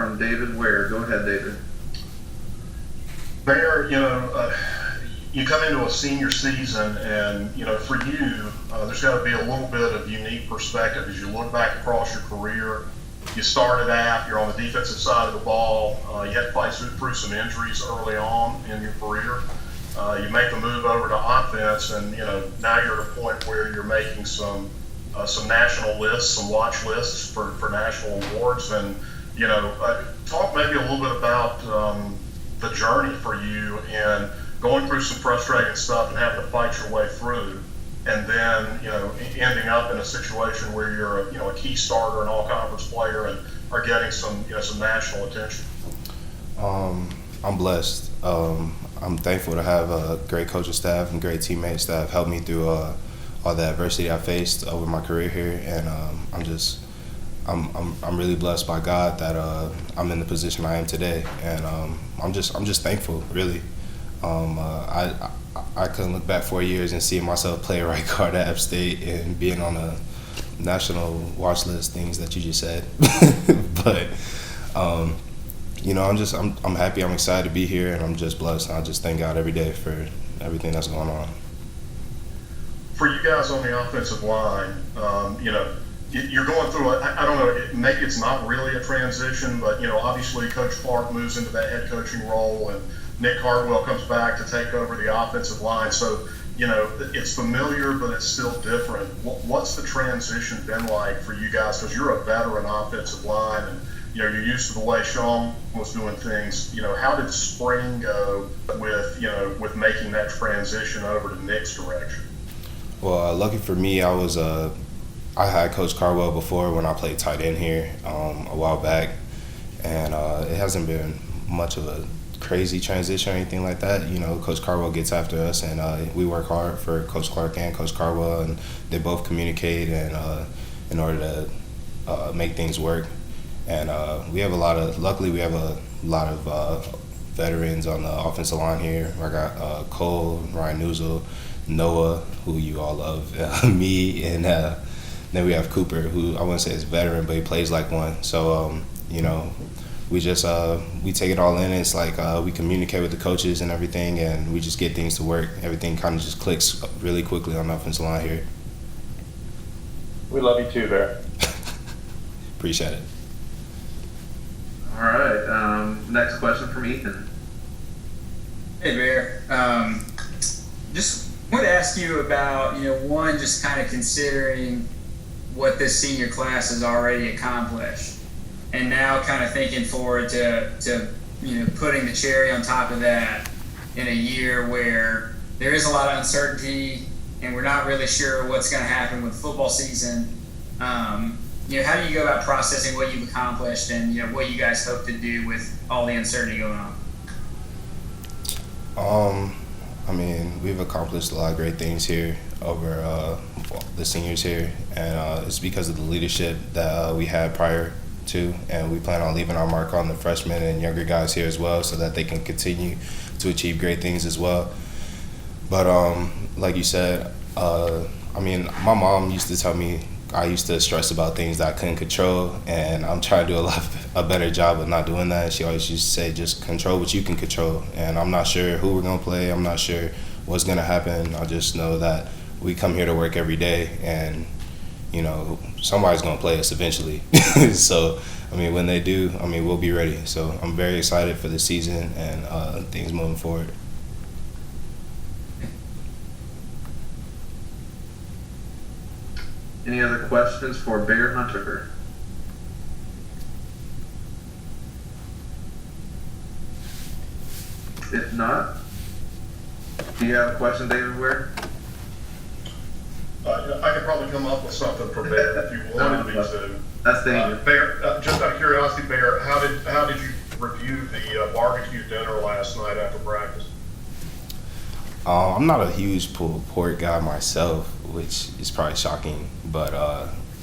from David Ware. Go ahead, David. Baer, you come into a senior season, and for you, there's got to be a little bit of unique perspective as you look back across your career. You started out, you're on the defensive side of the ball. You had to fight through some injuries early on in your career. You make the move over to offense, and now you're at a point where you're making some national lists, some watch lists for national awards, and talk maybe a little bit about the journey for you and going through some frustrating stuff and having to fight your way through, and then ending up in a situation where you're a key starter, an all-conference player, and are getting some national attention. I'm blessed. I'm thankful to have a great coaching staff and great teammates that have helped me through all the adversity I faced over my career here, and I'm really blessed by God that I'm in the position I am today, and I'm just thankful, really. I couldn't look back 4 years and see myself play right guard at App State and being on a national watch list, things that you just said. But I'm happy, I'm excited to be here, and I'm just blessed. And I just thank God every day for everything that's going on. For you guys on the offensive line, you're going through I don't know, maybe it's not really a transition, but obviously Coach Clark moves into that head coaching role, and Nick Hardwell comes back to take over the offensive line. So, it's familiar, but it's still different. What's the transition been like for you guys? Because you're a veteran offensive line, and you're used to the way Sean was doing things. How did spring go with making that transition over to Nick's direction? Well, lucky for me, I had Coach Cardwell before when I played tight end here a while back, and it hasn't been much of a crazy transition or anything like that. Coach Cardwell gets after us, and we work hard for Coach Clark and Coach Cardwell, and they both communicate and in order to make things work. And luckily we have a lot of veterans on the offensive line here. I got Cole, Ryan Newsel, Noah, who you all love, me, and then we have Cooper, who I wouldn't say is a veteran, but he plays like one. So, we just we take it all in. It's like we communicate with the coaches and everything, and we just get things to work. Everything kind of just clicks really quickly on the offensive line here. We love you too, Baer. Appreciate it. All right. Next question from Ethan. Hey, Baer. Just wanted to ask you about, one, just kind of considering what this senior class has already accomplished, and now kind of thinking forward to putting the cherry on top of that in a year where there is a lot of uncertainty and we're not really sure what's going to happen with football season. How do you go about processing what you've accomplished and what you guys hope to do with all the uncertainty going on? We've accomplished a lot of great things here over the seniors here, and it's because of the leadership that we had prior to, and we plan on leaving our mark on the freshmen and younger guys here as well, so that they can continue to achieve great things as well. But like you said, my mom used to tell me I used to stress about things that I couldn't control, and I'm trying to do a better job of not doing that. She always used to say, just control what you can control, and I'm not sure who we're going to play. I'm not sure what's going to happen. I just know that we come here to work every day, and somebody's going to play us eventually. So, when they do, we'll be ready. So I'm very excited for the season and things moving forward. Any other questions for Baer Hunter? If not, do you have a question, David Ware? I could probably come up with something for Baer if you wanted me to. That's dangerous. Baer, just out of curiosity, Baer, how did you review the barbecue dinner last night after practice? I'm not a huge pulled pork guy myself, which is probably shocking, but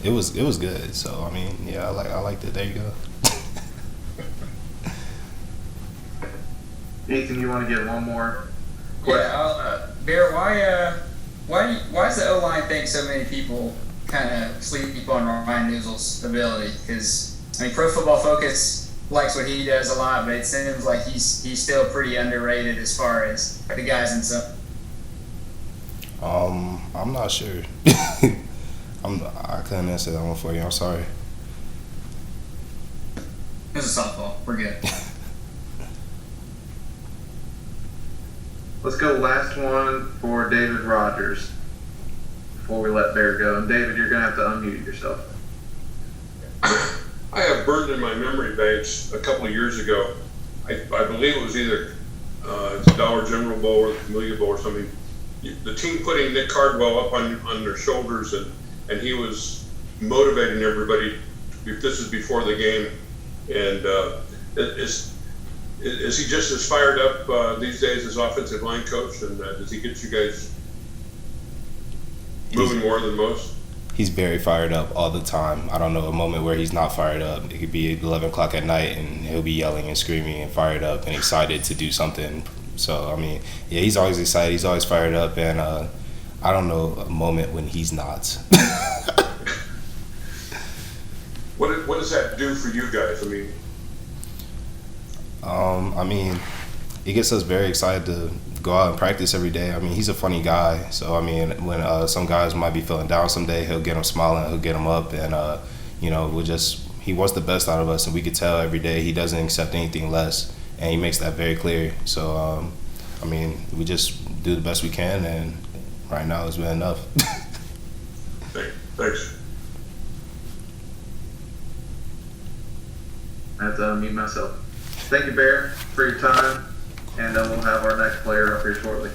it was good. So I liked it. There you go. Ethan, you want to get one more question? Yeah, Baer, why does the O-line think so many people kind of sleep on Ryan Newsel's ability? Because Pro Football Focus likes what he does a lot, but it seems like he's still pretty underrated as far as the guys in some. I'm not sure. I couldn't answer that one for you. I'm sorry. It was a softball. We're good. Let's go last one for David Rogers before we let Baer go. And David, you're going to have to unmute yourself. I have burned in my memory banks a couple of years ago. I believe it was either the Dollar General Bowl or the Camellia Bowl or something. The team putting Nick Cardwell up on their shoulders, and he was motivating everybody. This is before the game, and is he just as fired up these days as offensive line coach? And does he get you guys moving more than most? He's very fired up all the time. I don't know a moment where he's not fired up. It could be 11 o'clock at night and he'll be yelling and screaming and fired up and excited to do something. So, I mean, yeah, he's always excited. He's always fired up. And I don't know a moment when he's not. What does that do for you guys? I mean, it gets us very excited to go out and practice every day. I mean, he's a funny guy. So, I mean, when some guys might be feeling down someday, he'll get them smiling, he'll get them up. And, you know, he wants the best out of us. And we could tell every day he doesn't accept anything less. And he makes that very clear. So, I mean, we just do the best we can. And right now it's been enough. Thanks. I have to unmute myself. Thank you, Baer, for your time. And we'll have our next player up here shortly.